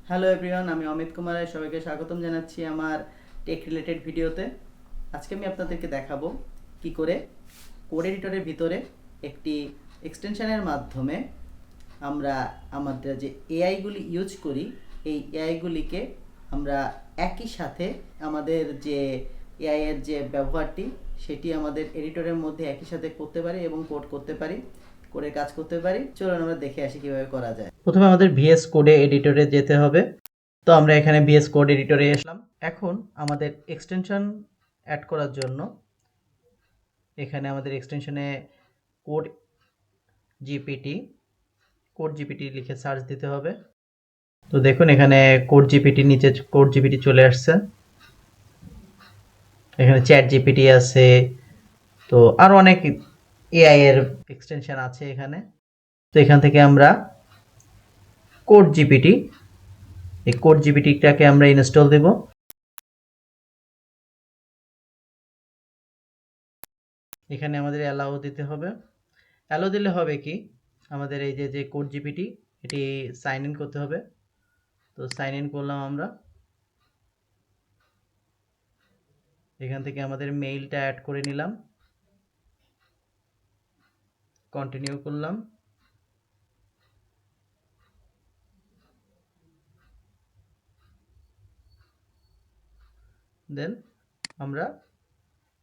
Hello everyone, আমি অমিত কুমার রায়। সবাইকে স্বাগতম জানাচ্ছি আমার টেক রিলেটেড ভিডিওতে। আজকে আমি আপনাদেরকে দেখাবো কি করে কোড এডিটরের ভিতরে একটি এক্সটেনশনের মাধ্যমে আমরা আমাদের যে এআইগুলি ইউজ করি, এই এআইগুলিকে আমরা একই সাথে আমাদের যে এআই এর যে ব্যবহারটি সেটি আমাদের এডিটরের মধ্যে একই সাথে করতে পারি এবং কোড করতে পারি, করে কাজ করতে পারি। চলুন আমরা দেখে আসি কিভাবে করা যায়। প্রথমে আমাদের ভিএস কোডে এডিটরে যেতে হবে। তো আমরা এখানে ভিএস কোড এডিটরে আসলাম। এখন আমাদের এক্সটেনশন অ্যাড করার জন্য এখানে আমাদের এক্সটেনশনে কোড জিপিটি লিখে সার্চ দিতে হবে। তো দেখুন এখানে কোড জিপিটি নিচে কোড জিপিটি চলে আসছে। এখানে চ্যাট জিপিটি আছে, তো আরো অনেক এআই এর এক্সটেনশন আছে এখানে। তো এখান থেকে আমরা কোড জিপিটি, এই কোড জিপিটিটাকে আমরা ইনস্টল দেব। এখানে আমাদের অ্যালাউ দিতে হবে। অ্যালাউ দিলে হবে কি, আমাদের এই যে কোড জিপিটি এটি সাইন ইন করতে হবে। তো সাইন ইন করলাম আমরা। এখান থেকে আমাদের মেইলটা অ্যাড করে নিলাম, কন্টিনিউ করলাম। দেন আমরা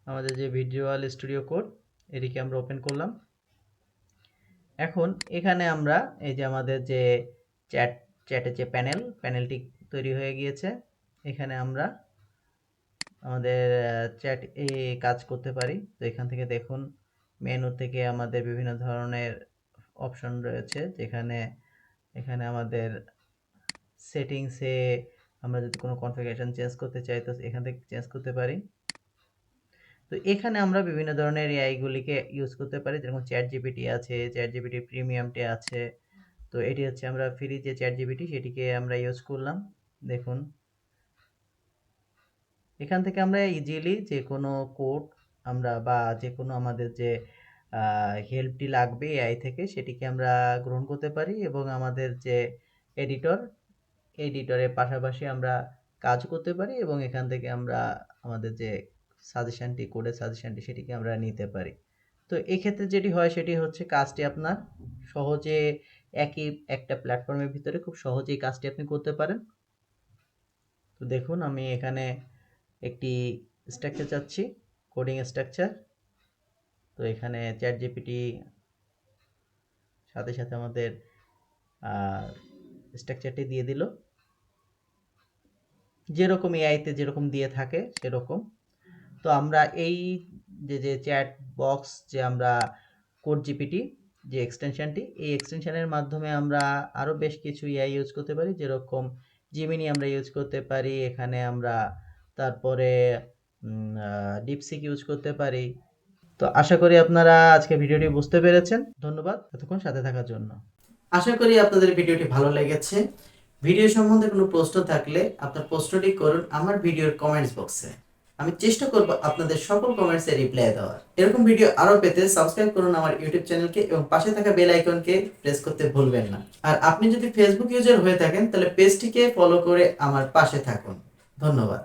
আমাদের যে ভিজুয়াল স্টুডিও কোড এটিকে আমরা ওপেন করলাম। এখন এখানে আমরা এই যে আমাদের যে চ্যাটের যে প্যানেলটি তৈরি হয়ে গিয়েছে, এখানে আমরা আমাদের চ্যাট কাজ করতে পারি। তো এখান থেকে দেখুন মেনু থেকে আমাদের বিভিন্ন ধরনের অপশন রয়েছে, যেখানে এখানে আমাদের সেটিংসে আমরা যদি কোনো কনফিগারেশন চেঞ্জ করতে চাই তো এখান থেকে চেঞ্জ করতে পারি। তো এখানে আমরা বিভিন্ন ধরনের এআইগুলিকে ইউজ করতে পারি, যেরকম চ্যাট জিপিটি আছে, চ্যাট জিপিটি প্রিমিয়ামটি আছে। তো এটি হচ্ছে আমরা ফ্রি যে চ্যাট জিপিটি সেটিকে আমরা ইউজ করলাম। দেখুন এখান থেকে আমরা ইজিলি যে কোনো কোড আমরা বা যে কোনো আমাদের যে হেল্পটি লাগবে এআই থেকে সেটিকে আমরা গ্রহণ করতে পারি, এবং আমাদের যে এডিটরের পাশাপাশি আমরা কাজ করতে পারি, এবং এখান থেকে আমরা আমাদের যে কোডের সাজেশনটি সেটিকে আমরা নিতে পারি। তো এক্ষেত্রে যেটি হয় সেটি হচ্ছে কাজটি আপনার সহজে একই একটা প্ল্যাটফর্মের ভিতরে খুব সহজেই কাজটি আপনি করতে পারেন। তো দেখুন আমি এখানে একটি স্ট্রাকচার চাচ্ছি, কোডিং স্ট্রাকচার। তো এখানে চ্যাট জিপিটি সাথে সাথে আমাদের স্ট্রাকচারটি দিয়ে দিল, যেরকম এআইতে যেরকম দিয়ে থাকে সেরকম। তো আমরা এই যে চ্যাট বক্স যে আমরা কোড জিপিটি যে এক্সটেনশনটি, এই এক্সটেনশনের মাধ্যমে আমরা আরও বেশ কিছু এআই ইউজ করতে পারি, যেরকম জিমিনি আমরা ইউজ করতে পারি। এখানে আমরা তারপরে ডিপসিক ইউজ করতে পারি। তো আশা করি আপনারা আজকে ভিডিওটি বুঝতে পেরেছেন। ধন্যবাদ এতক্ষণ সাথে থাকার জন্য। আশা করি আপনাদের ভিডিওটি ভালো লেগেছে। ভিডিও সম্বন্ধে কোনো প্রশ্ন থাকলে আপনার প্রশ্নটি করুন আমার ভিডিওর কমেন্টস বক্সে। আমি চেষ্টা করব আপনাদের সকল কমেন্টসে রিপ্লাই দেওয়ার। এরকম ভিডিও আরো পেতে সাবস্ক্রাইব করুন আমার ইউটিউব চ্যানেলকে এবং পাশে থাকা বেল আইকনকে প্রেস করতে ভুলবেন না। আর আপনি যদি ফেসবুক ইউজার হয়ে থাকেন তাহলে পেজটিকে ফলো করে আমার পাশে থাকুন। ধন্যবাদ।